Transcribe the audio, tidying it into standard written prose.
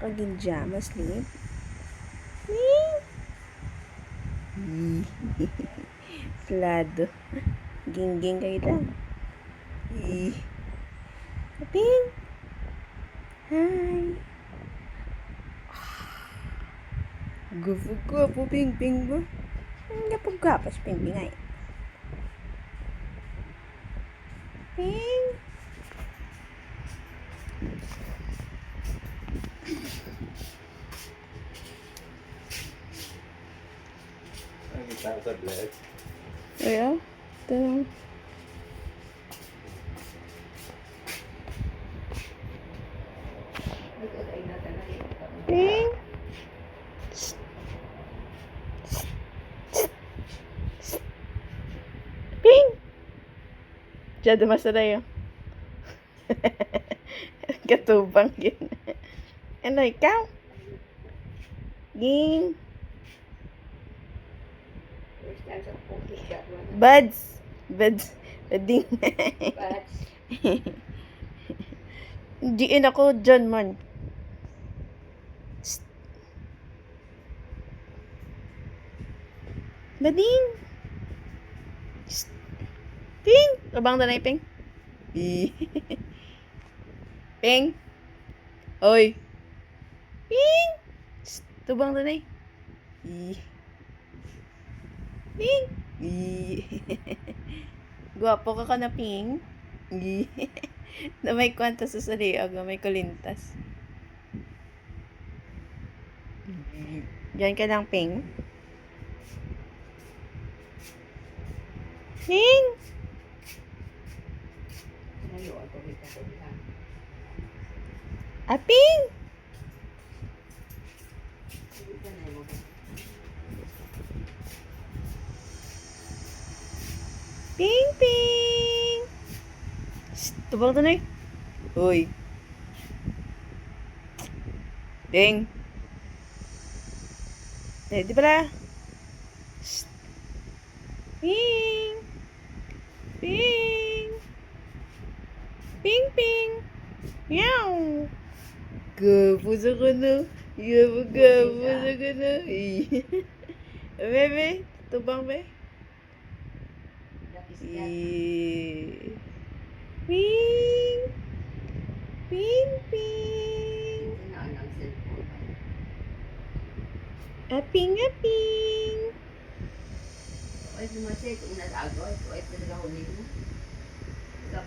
Kagin-jama sleep. Plado. Ging-ging kayo lang. Ping! Hi! Gupo-gupo, ping-ping ba? Gapag-gapas, ping-ping ay. Ping! Ayan. Ito lang. Ping! Ping! Diyan dumasa na yun. Katubang yun. Ano, ikaw? Ging! Buds! Buds! Bading! Buds! Diin ako dyan man. Bading! Ping! Abang tanay, Ping. Ping! Oy! Ping! Tubang tanay. Ping! Guwapo ka na, Ping. Na may kwanta sa saliag, may kulintas. Diyan ka lang, Ping. Ping! Ping! Ping, ping! Tubang to na eh. Uy. Ding. Di pala. Ping. Ping. Ping, ping. Meow. Gapos ako na. Gapos ako na. Bebe, tubang be. Ping. Ping, ping. Aping, aping. Ay, dumasay. Kung nag-agaw, ay talaga huli mo.